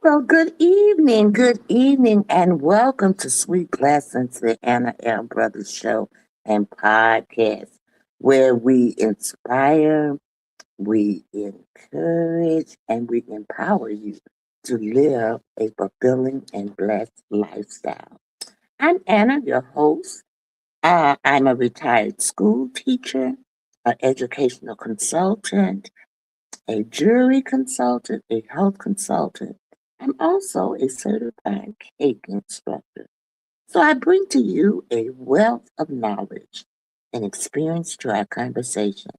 Well, good evening, and welcome to Sweet Blessings, the Anna L. Brothers Show and Podcast, where we inspire, we encourage, and we empower you to live a fulfilling and blessed lifestyle. I'm Anna, your host. I'm a retired school teacher, an educational consultant, a jury consultant, a health consultant. I'm also a certified cake instructor. So I bring to you a wealth of knowledge and experience to our conversation.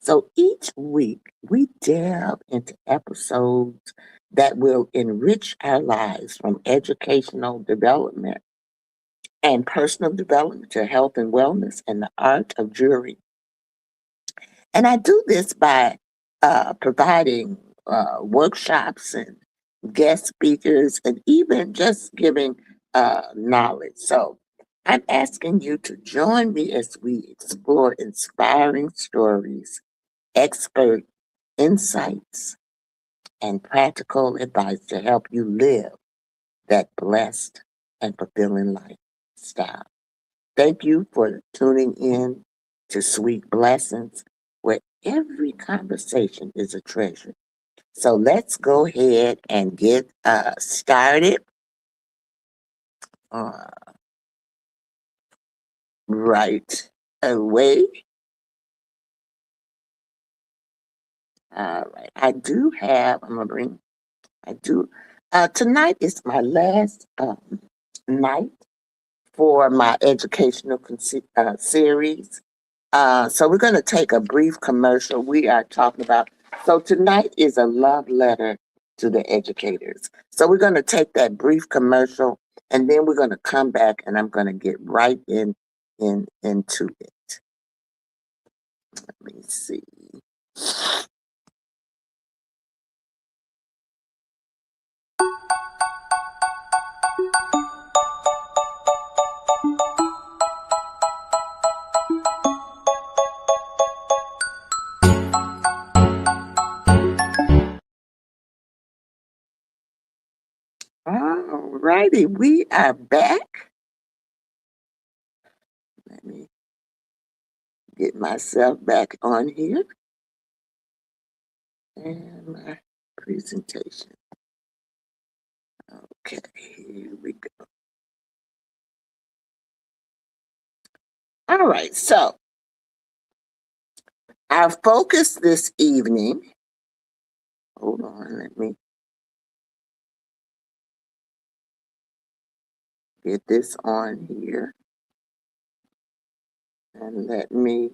So each week we delve into episodes that will enrich our lives from educational development and personal development to health and wellness and the art of jury. And I do this by providing workshops and guest speakers and even just giving knowledge. So I'm asking you to join me as we explore inspiring stories, expert insights, and practical advice to help you live that blessed and fulfilling lifestyle. Thank you for tuning in to Sweet Blessings, where every conversation is a treasure. So let's go ahead and get started uh, right away. All right. I'm going to bring, I do. Tonight is my last night for my educational series. So we're going to take a brief commercial. We are talking about, so tonight is a love letter to the educators. So we're going to take that brief commercial and then we're going to come back and I'm going to get right into it. Let me see. All righty, we are back. Let me get myself back on here and my presentation. Okay, here we go. All right, so our focus this evening, hold on, let me get this on here and let me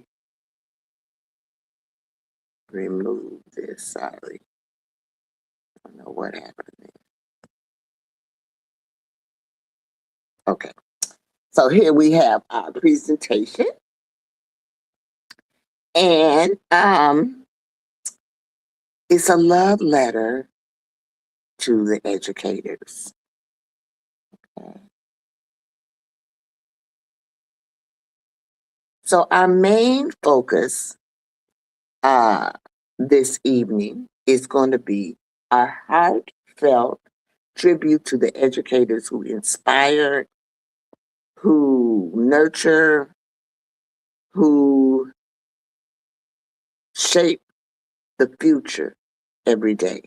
remove this. Sorry, I don't know what happened there. Okay, so here we have our presentation, and it's a love letter to the educators. So our main focus uh, this evening is going to be a heartfelt tribute to the educators who inspire, who nurture, who shape the future every day.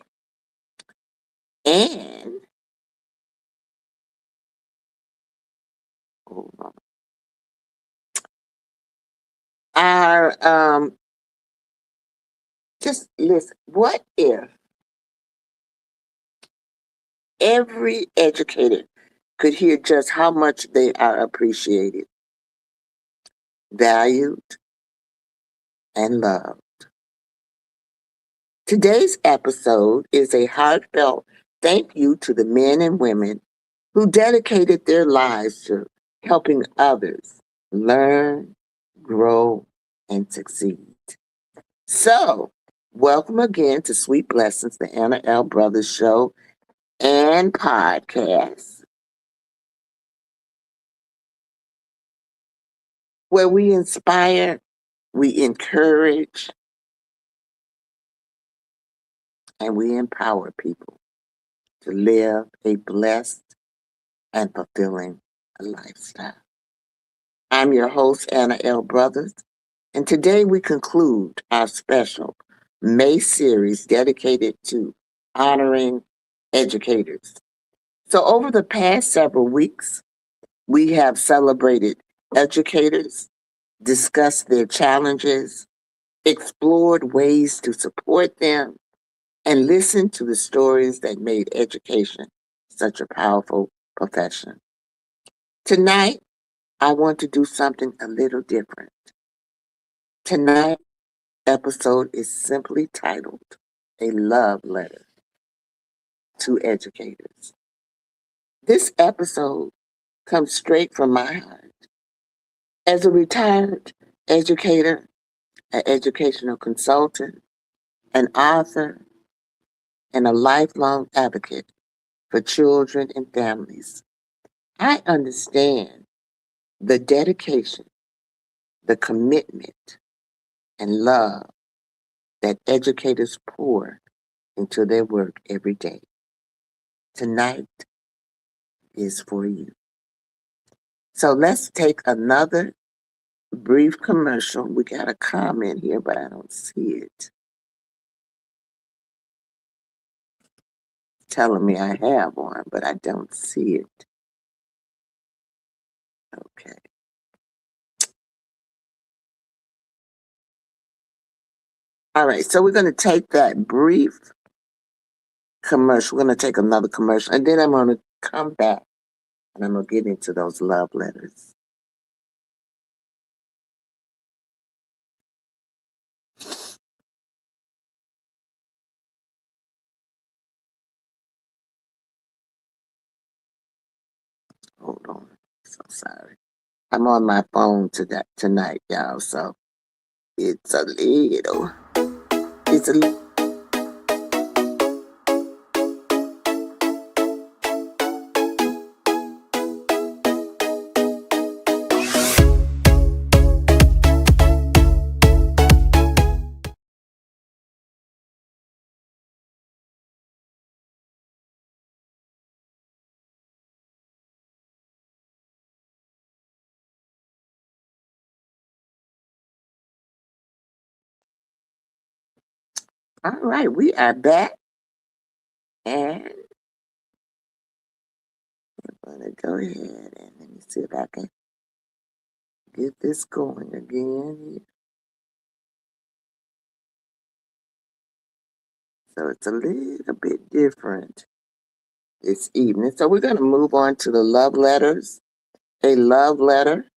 And hold on. Our just listen, what if every educator could hear just how much they are appreciated, valued, and loved? Today's episode is a heartfelt thank you to the men and women who dedicated their lives to helping others learn, grow, and succeed. So, welcome again to Sweet Blessings, the Anna L. Brothers Show and Podcast, where we inspire, we encourage, and we empower people to live a blessed and fulfilling lifestyle. I'm your host, Anna L. Brothers, and today we conclude our special May series dedicated to honoring educators. So, over the past several weeks, we have celebrated educators, discussed their challenges, explored ways to support them, and listened to the stories that made education such a powerful profession. Tonight, I want to do something a little different. Tonight's episode is simply titled A Love Letter to Educators. This episode comes straight from my heart. As a retired educator, an educational consultant, an author, and a lifelong advocate for children and families, I understand the dedication, the commitment, and love that educators pour into their work every day. Tonight is for you. So let's take another brief commercial. We got a comment here, but I don't see it. Telling me I have one, but I don't see it. Okay. All right, so we're going to take that brief commercial. We're going to take another commercial, and then I'm going to come back and I'm going to get into those love letters. Hold on. So sorry. I'm on my phone tonight, y'all, so it's a little, it's a little. All right, we are back, and I'm going to go ahead and let me see if I can get this going again. So it's a little bit different this evening. So we're going to move on to the love letters. A love letter.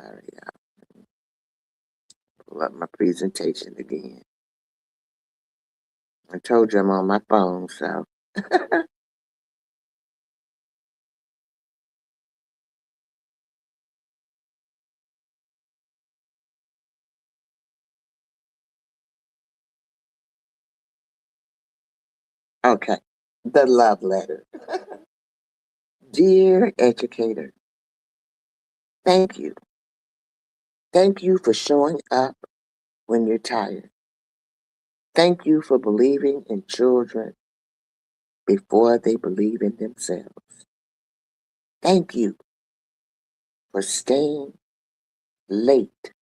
Sorry, I'll pull up my presentation again. I told you I'm on my phone, so. Okay, the love letter. Dear educator, thank you. Thank you for showing up when you're tired. Thank you for believing in children before they believe in themselves. Thank you for staying late,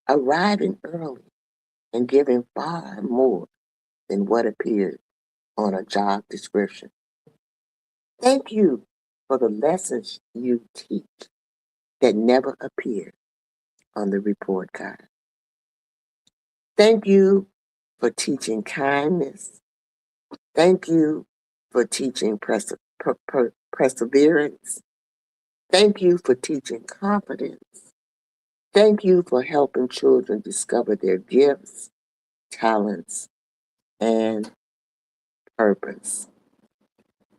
arriving early, and giving far more than what appeared on a job description. Thank you for the lessons you teach that never appear on the report card. Thank you for teaching kindness. Thank you for teaching perseverance. Thank you for teaching confidence. Thank you for helping children discover their gifts, talents, and purpose.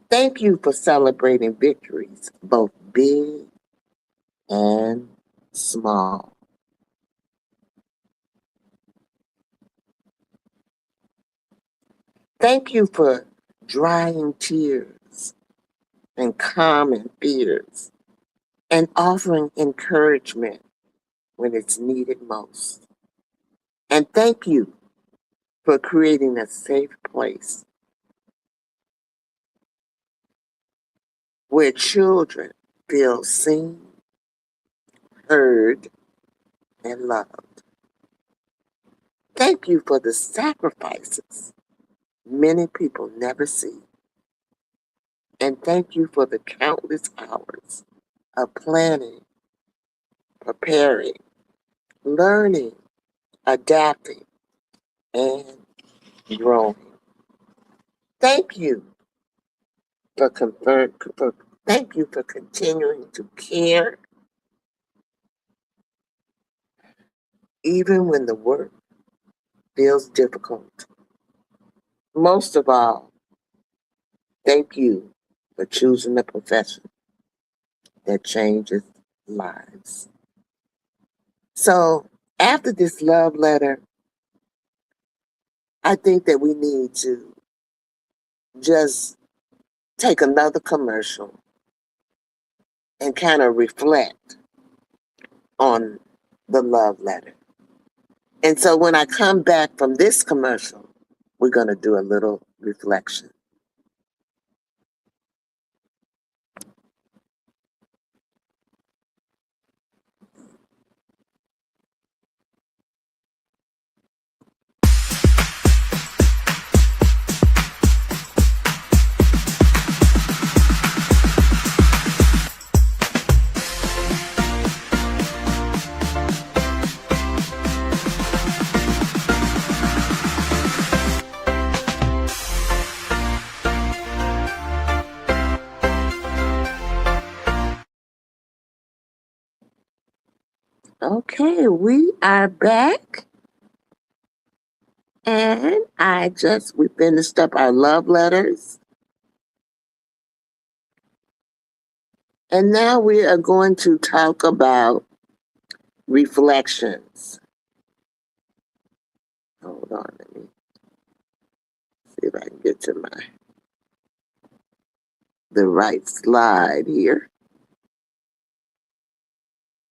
Thank you for celebrating victories, both big and small. Thank you for drying tears and calming fears and offering encouragement when it's needed most. And thank you for creating a safe place where children feel seen, heard, and loved. Thank you for the sacrifices many people never see. And thank you for the countless hours of planning, preparing, learning, adapting, and growing. Thank you for thank you for continuing to care even when the work feels difficult. Most of all, thank you for choosing a profession that changes lives. So, after this love letter, I think that we need to just take another commercial and kind of reflect on the love letter. And so, when I come back from this commercial, we're going to do a little reflection. Okay, we are back. And we finished up our love letters. And now we are going to talk about reflections. Hold on, let me see if I can get to the right slide here.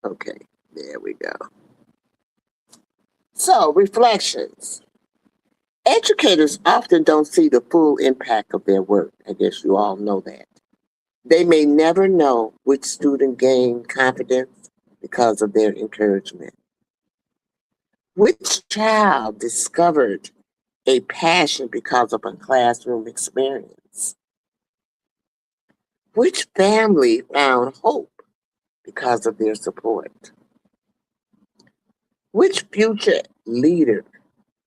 Okay, there we go. So, reflections. Educators often don't see the full impact of their work. I guess you all know that. They may never know which student gained confidence because of their encouragement, which child discovered a passion because of a classroom experience, which family found hope because of their support, which future leader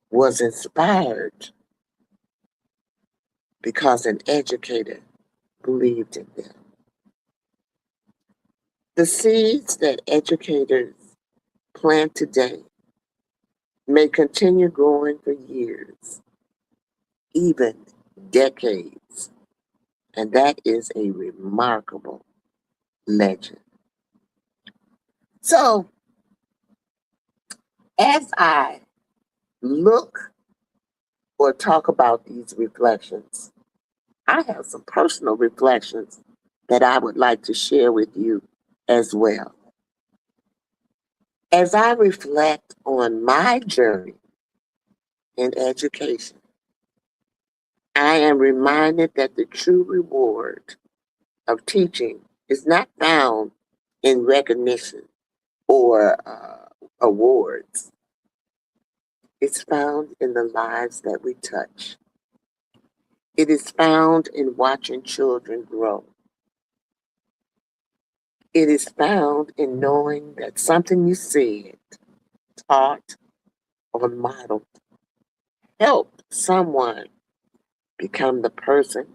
was inspired because an educator believed in them. The seeds that educators plant today may continue growing for years, even decades, and that is a remarkable legend. So, as I look or talk about these reflections, I have some personal reflections that I would like to share with you as well. As I reflect on my journey in education, I am reminded that the true reward of teaching is not found in recognition or awards. It's found in the lives that we touch. It is found in watching children grow. It is found in knowing that something you said, taught, or modeled helped someone become the person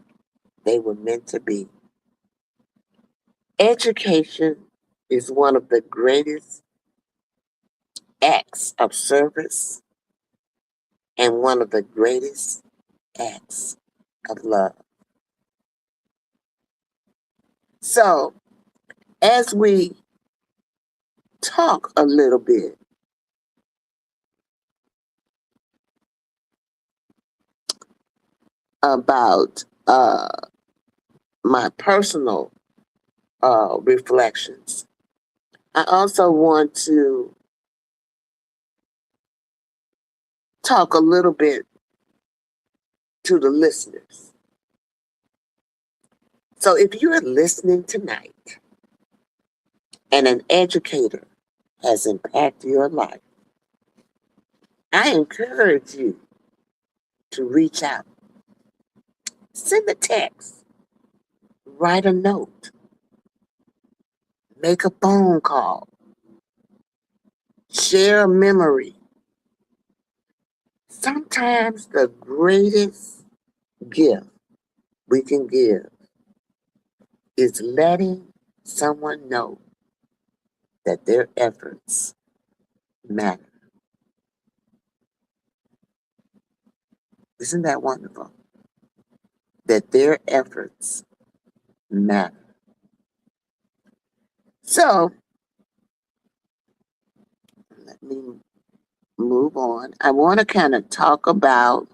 they were meant to be. Education is one of the greatest acts of service and one of the greatest acts of love. So, as we talk a little bit about my personal reflections, I also want to talk a little bit to the listeners. So if you're listening tonight and an educator has impacted your life, I encourage you to reach out. Send a text, write a note, make a phone call, share a memory. Sometimes the greatest gift we can give is letting someone know that their efforts matter. Isn't that wonderful? That their efforts matter. So let me move on. I want to kind of talk about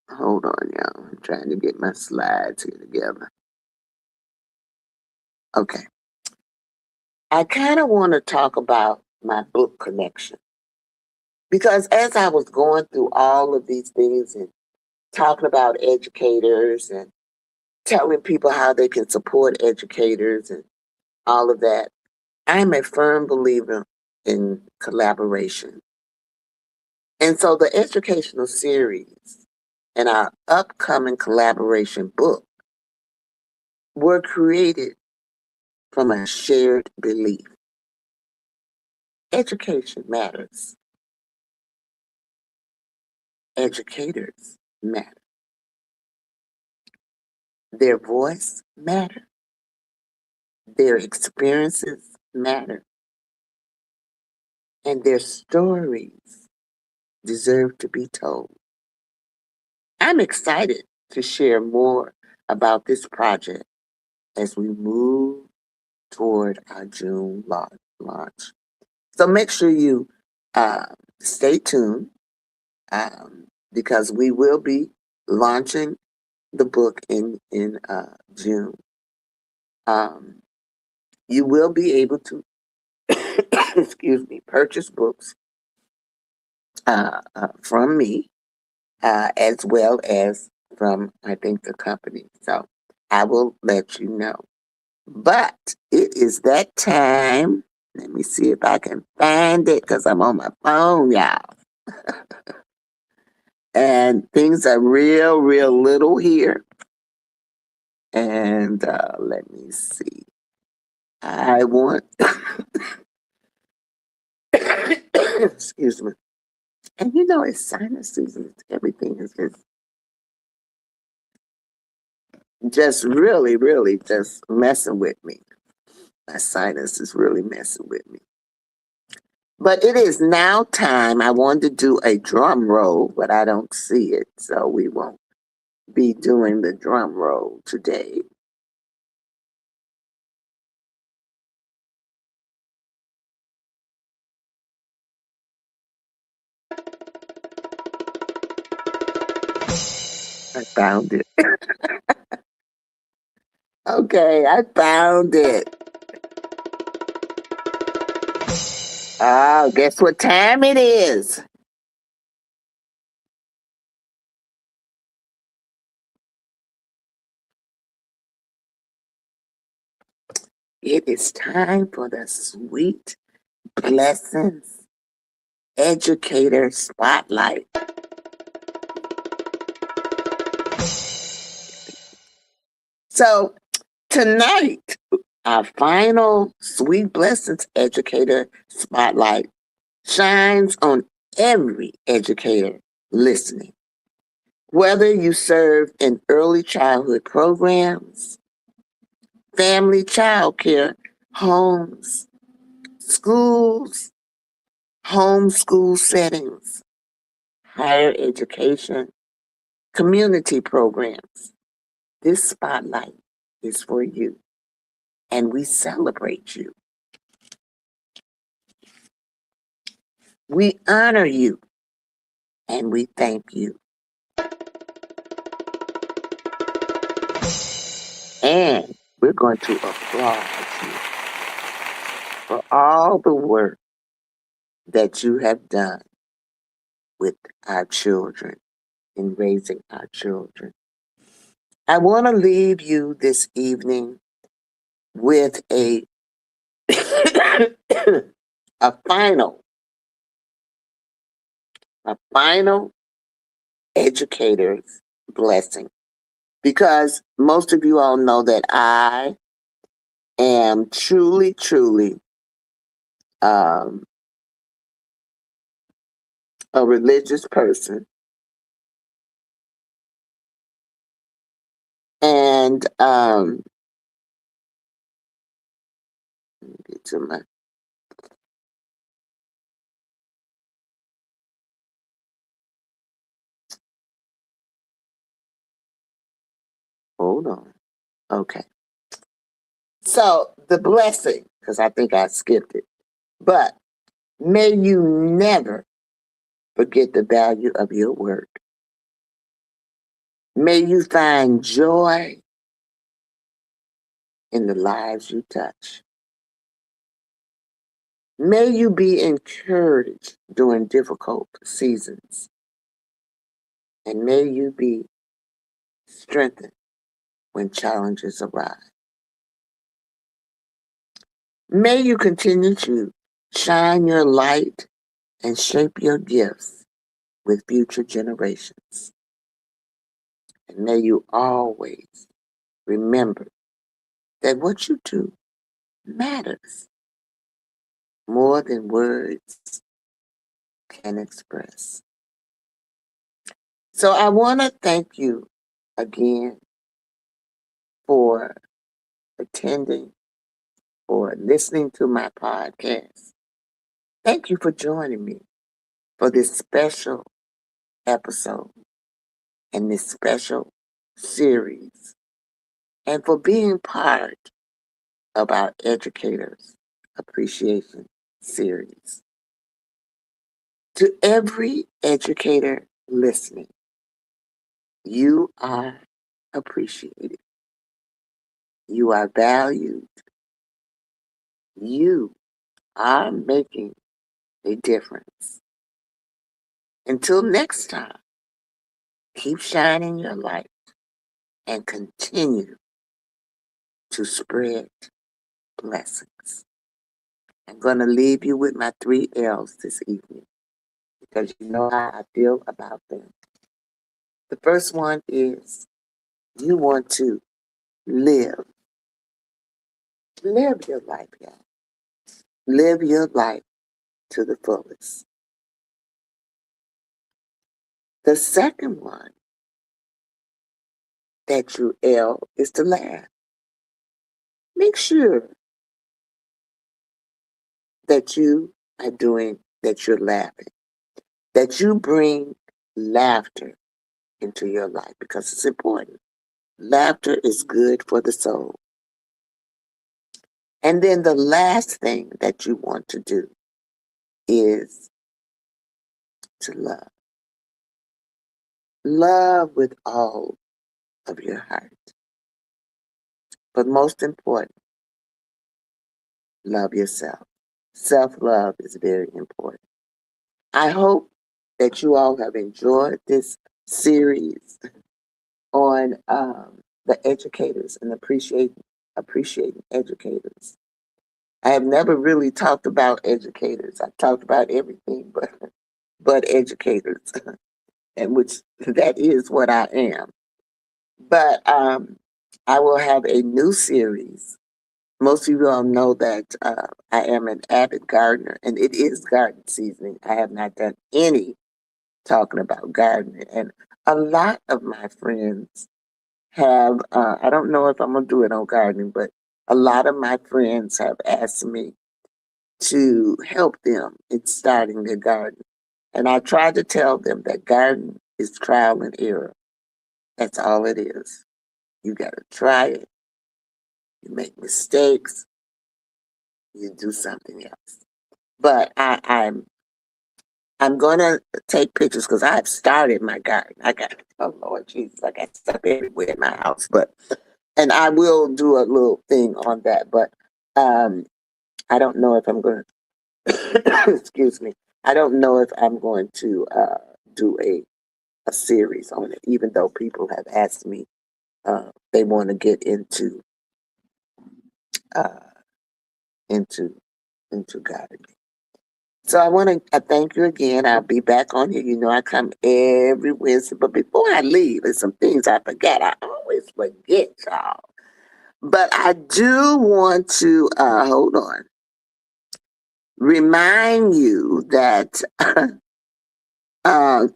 hold on, y'all. I'm trying to get my slides here together. Okay. I kind of want to talk about my book collection because as I was going through all of these things and talking about educators and telling people how they can support educators and all of that, I'm a firm believer in collaboration. And so the educational series and our upcoming collaboration book were created from a shared belief. Education matters. Educators matter. Their voice matters. Their experiences matter. And their stories deserve to be told. I'm excited to share more about this project as we move toward our June launch. So make sure you uh, stay tuned because we will be launching the book in June. Um, you will be able to, excuse me, purchase books from me as well as from I think the company. So I will let you know. But it is that time. Let me see if I can find it because I'm on my phone, y'all. And things are real little here. And let me see. I want, excuse me. And you know, it's sinus season. Everything is just really just messing with me. My sinus is really messing with me. But it is now time. I wanted to do a drum roll, but I don't see it. So we won't be doing the drum roll today. I found it. Okay, I found it. Oh, guess what time it is? It is time for the Sweet Blessings Educator Spotlight. So tonight, our final Sweet Blessings Educator Spotlight shines on every educator listening. Whether you serve in early childhood programs, family child care, homes, schools, homeschool settings, higher education, community programs, this spotlight is for you, and we celebrate you. We honor you, and we thank you. And we're going to applaud you for all the work that you have done with our children in raising our children. I want to leave you this evening with a final, a final educator's blessing. Because most of you all know that I am truly, truly um, a religious person. And let me get to my, hold on. Okay. So the blessing, because I think I skipped it, but may you never forget the value of your work. May you find joy in the lives you touch. May you be encouraged during difficult seasons. And may you be strengthened when challenges arise. May you continue to shine your light and shape your gifts with future generations. And may you always remember that what you do matters more than words can express. So I want to thank you again for attending, for listening to my podcast. Thank you for joining me for this special episode and this special series, and for being part of our Educators Appreciation Series. To every educator listening, you are appreciated. You are valued. You are making a difference. Until next time, keep shining your light and continue to spread blessings. I'm going to leave you with my 3 L's this evening because you know how I feel about them. The first one is you want to live. Live your life, y'all. Live your life to the fullest. The second one that you L is to laugh. Make sure that you are doing, that you're laughing, that you bring laughter into your life because it's important. Laughter is good for the soul. And then the last thing that you want to do is to love. Love with all of your heart. But most important, love yourself. Self-love is very important. I hope that you all have enjoyed this series on the educators and appreciating educators. I have never really talked about educators. I've talked about everything but educators, and which that is what I am. But I will have a new series. Most of you all know that I am an avid gardener, and it is garden season. I have not done any talking about gardening, and a lot of my friends have. I don't know if I'm gonna do it on gardening, but a lot of my friends have asked me to help them in starting their garden, and I try to tell them that garden is trial and error. That's all it is. You got to try it. You make mistakes. You do something else. But I'm gonna take pictures because I've started my garden. I got, oh Lord Jesus, I got stuff everywhere in my house. But And I will do a little thing on that, but um, I don't know if I'm going to, excuse me, I don't know if I'm going to do a series on it, even though people have asked me they want to get uh, into gardening. So I want to thank you again. I'll be back on here. You know, I come every Wednesday. But before I leave, there's some things I forget. I always forget, y'all. But I do want to, hold on, remind you that, uh,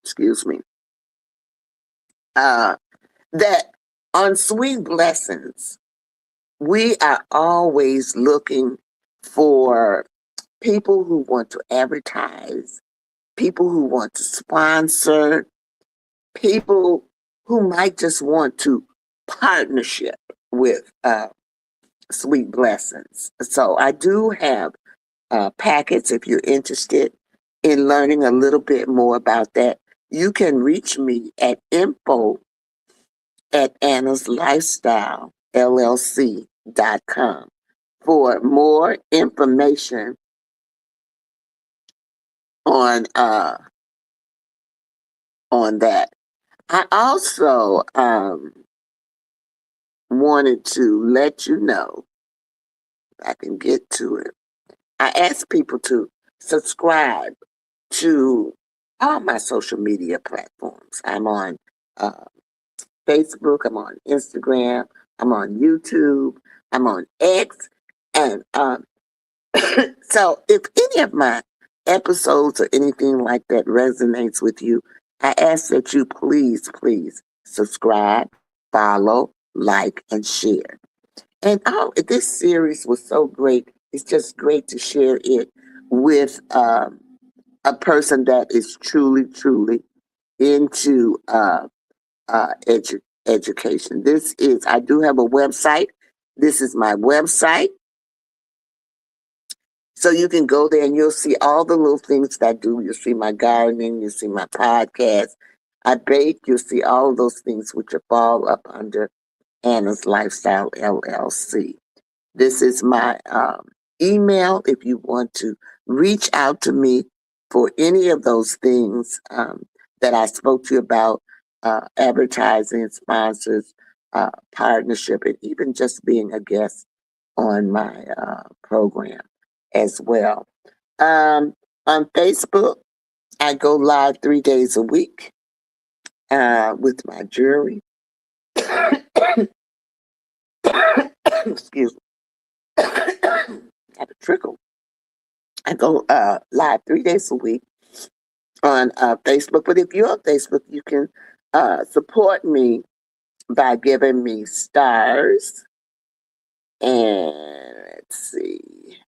excuse me, uh, that on Sweet Blessings, we are always looking for people who want to advertise, people who want to sponsor, people who might just want to partnership with Sweet Blessings. So I do have packets if you're interested in learning a little bit more about that. You can reach me at info@annaslifestylellc.com for more information on that. I also wanted to let you know, if I can get to it. I ask people to subscribe to all my social media platforms. I'm on uh, Facebook, I'm on Instagram, I'm on YouTube, I'm on X, and so if any of my episodes or anything like that resonates with you, I ask that you please subscribe, follow, like, and share. And this series was so great. It's just great to share it with a person that is truly into education. I do have a website. This is my website. So you can go there and you'll see all the little things that I do. You'll see my gardening, you'll see my podcast. I bake, you'll see all of those things which fall up under Anna's Lifestyle LLC. This is my email if you want to reach out to me for any of those things that I spoke to you about, advertising, sponsors, partnership, and even just being a guest on my program as well. On Facebook, I go live 3 days a week with my jewelry. Excuse me. I have a trickle. I go live 3 days a week on Facebook. But if you're on Facebook, you can support me by giving me stars. And let's see.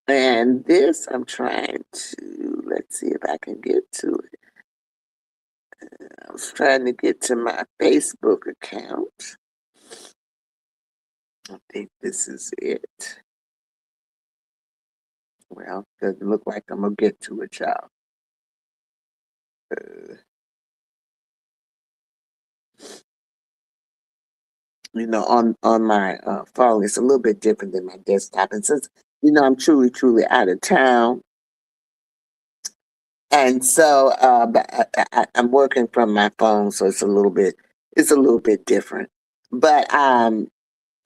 And this, I'm trying to, let's see if I can get to it. I was trying to get to my Facebook account. I think this is it. Well, doesn't look like I'm going to get to it, y'all. You know, on my phone, it's a little bit different than my desktop. And since, you know, I'm truly out of town, and so but I'm working from my phone, so it's a little bit different. But I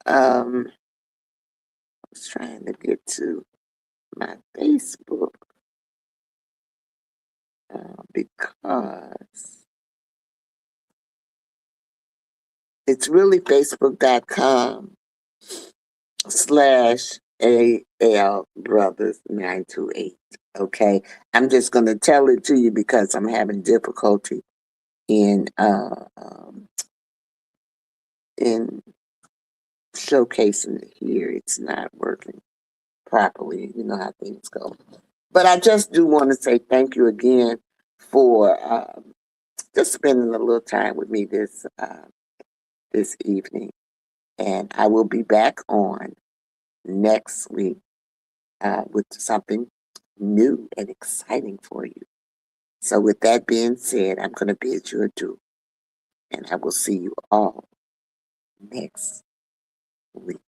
was trying to get to my Facebook because it's really facebook.com/AL Brothers 928. Okay. I'm just going to tell it to you because I'm having difficulty in in showcasing it here. It's not working properly. You know how things go. But I just do want to say thank you again for just spending a little time with me this evening. And I will be back on next week with something new and exciting for you. So, with that being said, I'm going to bid you adieu, and I will see you all next week.